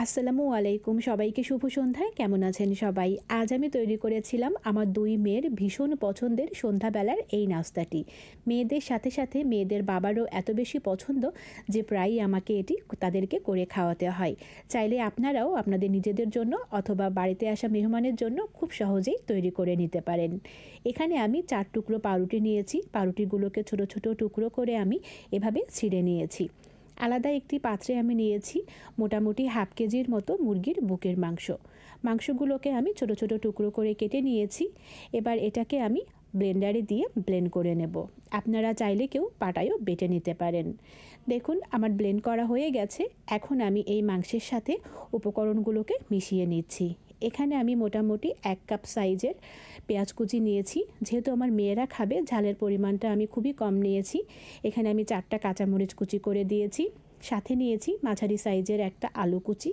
আসসালামু আলাইকুম, সবাইকে শুভ সন্ধ্যায়। কেমন আছেন সবাই? আজ আমি তৈরি করেছিলাম আমার ২ মেয়ের ভীষণ পছন্দের সন্ধ্যাবেলার এই নাস্তাটি। মেয়েদের সাথে সাথে মেয়েদের বাবারও এত বেশি পছন্দ যে প্রায়ই আমাকে এটি তাদেরকে করে খাওয়াতে হয়। চাইলে আপনারাও আপনাদের নিজেদের জন্য অথবা বাড়িতে আসা মেহমানের জন্য খুব সহজেই তৈরি করে নিতে পারেন। এখানে আমি ৪ টুকরো পাউরুটি নিয়েছি। পাউরুটিগুলোকে ছোট ছোট টুকরো করে আমি এভাবে ছিঁড়ে নিয়েছি। আলাদা একটি পাত্রে আমি নিয়েছি মোটামুটি হাফ কেজির মতো মুরগির বুকের মাংসগুলোকে আমি ছোট ছোট টুকরো করে কেটে নিয়েছি। এবার এটাকে আমি ব্লেন্ডারে দিয়ে ব্লেন্ড করে নেব। আপনারা চাইলে কেউ পাটায়ও বেটে নিতে পারেন। দেখুন আমার ব্লেন্ড করা হয়ে গেছে। এখন আমি এই মাংসের সাথে উপকরণগুলোকে মিশিয়ে নিচ্ছি। এখানে আমি মোটামুটি 1 কাপ সাইজের পেঁয়াজ কুচি নিয়েছি। যেহেতু আমার মেয়েরা খাবে, ঝালের পরিমাণটা আমি খুবই কম নিয়েছি। এখানে আমি 4টা কাঁচামরিচ কুচি করে দিয়েছি। সাথে নিয়েছি মাঝারি সাইজের একটা আলু কুচি।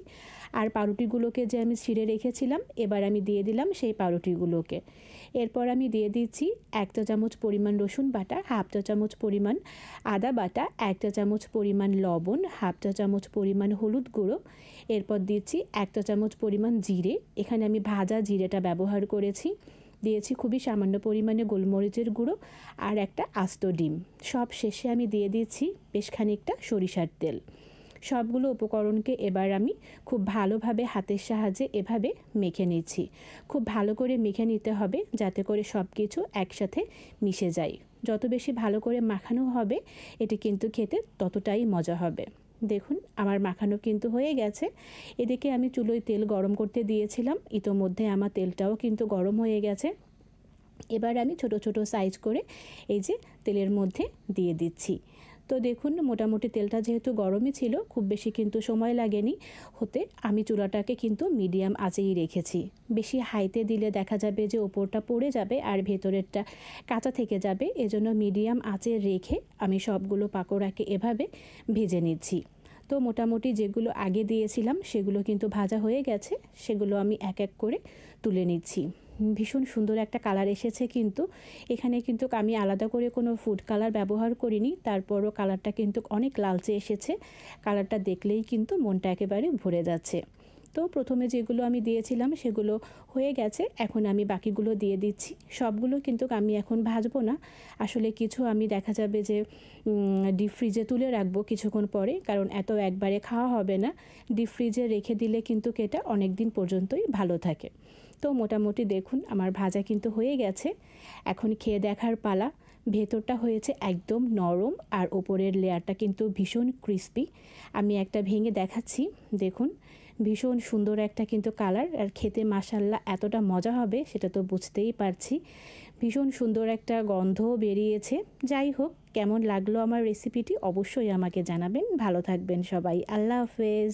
আর পাউরুটিগুলোকে যে আমি ছিঁড়ে রেখেছিলাম, এবার আমি দিয়ে দিলাম সেই পাউরুটিগুলোকে। এরপর আমি দিয়ে দিচ্ছি 1 চা চামচ পরিমাণ রসুন বাটা, হাফ চা চামচ পরিমাণ আদা বাটা, 1 চা চামচ পরিমাণ লবণ, হাফ চা চামচ পরিমাণ হলুদ গুঁড়ো। এরপর দিচ্ছি 1 চা চামচ পরিমাণ জিরে। এখানে আমি ভাজা জিরেটা ব্যবহার করেছি। দিয়েছি খুবই সামান্য পরিমাণে গোলমরিচের গুঁড়ো আর একটা আস্ত ডিম। সব শেষে আমি দিয়ে দিচ্ছি বেশ খানিকটা সরিষার তেল। সবগুলো উপকরণকে এবার আমি খুব ভালোভাবে হাতের সাহায্যে এভাবে মেখে নিচ্ছি। খুব ভালো করে মেখে নিতে হবে যাতে করে সব কিছু একসাথে মিশে যায়। যত বেশি ভালো করে মাখানো হবে এটি কিন্তু খেতে ততটাই মজা হবে। দেখুন আমার মাখানো কিন্তু হয়ে গেছে। এদিকে আমি চুলোয় তেল গরম করতে দিয়েছিলাম। ইতোমধ্যে আমার তেলটাও কিন্তু গরম হয়ে গেছে। এবার আমি ছোট ছোট সাইজ করে এই যে তেলের মধ্যে দিয়ে দিচ্ছি। তো দেখুন মোটামুটি তেলটা যেহেতু গরমই ছিল, খুব বেশি কিন্তু সময় লাগেনি হতে। আমি চুলাটাকে কিন্তু মিডিয়াম আঁচেই রেখেছি। বেশি হাইতে দিলে দেখা যাবে যে ওপরটা পড়ে যাবে আর ভেতরেরটা কাঁচা থেকে যাবে। এজন্য মিডিয়াম আঁচে রেখে আমি সবগুলো পাকোড়াকে এভাবে ভেজে নিচ্ছি। তো মোটামুটি যেগুলো আগে দিয়েছিলাম সেগুলো কিন্তু ভাজা হয়ে গেছে। সেগুলো আমি এক এক করে তুলে নিচ্ছি। ভীষণ সুন্দর একটা কালার এসেছে কিন্তু। এখানে কিন্তু আমি আলাদা করে কোনো ফুড কালার ব্যবহার করিনি। তারপরও কালারটা কিন্তু অনেক লালচে এসেছে। কালারটা দেখলেই কিন্তু মনটা একেবারে ভরে যাচ্ছে। তো প্রথমে যেগুলো আমি দিয়েছিলাম সেগুলো হয়ে গেছে। এখন আমি বাকিগুলো দিয়ে দিচ্ছি। সবগুলো কিন্তু আমি এখন ভাজবো না। আসলে কিছু আমি দেখা যাবে যে ডিপ ফ্রিজে তুলে রাখবো কিছুক্ষণ পরে, কারণ এত একবারে খাওয়া হবে না। ডিপ ফ্রিজে রেখে দিলে কিন্তু এটা অনেক দিন পর্যন্তই ভালো থাকে। তো মোটামুটি দেখুন আমার ভাজা কিন্তু হয়ে গেছে। এখন খেয়ে দেখার পালা। ভেতরটা হয়েছে একদম নরম আর ওপরের লেয়ারটা কিন্তু ভীষণ ক্রিস্পি। আমি একটা ভেঙে দেখাচ্ছি। দেখুন ভীষণ সুন্দর একটা কিন্তু কালার, আর খেতে মাশাআল্লাহ এতটা মজা হবে সেটা তো বুঝতেই পারছি। ভীষণ সুন্দর একটা গন্ধও বেরিয়েছে। যাই হোক, কেমন লাগলো আমার রেসিপিটি অবশ্যই আমাকে জানাবেন। ভালো থাকবেন সবাই। আল্লাহ হাফেজ।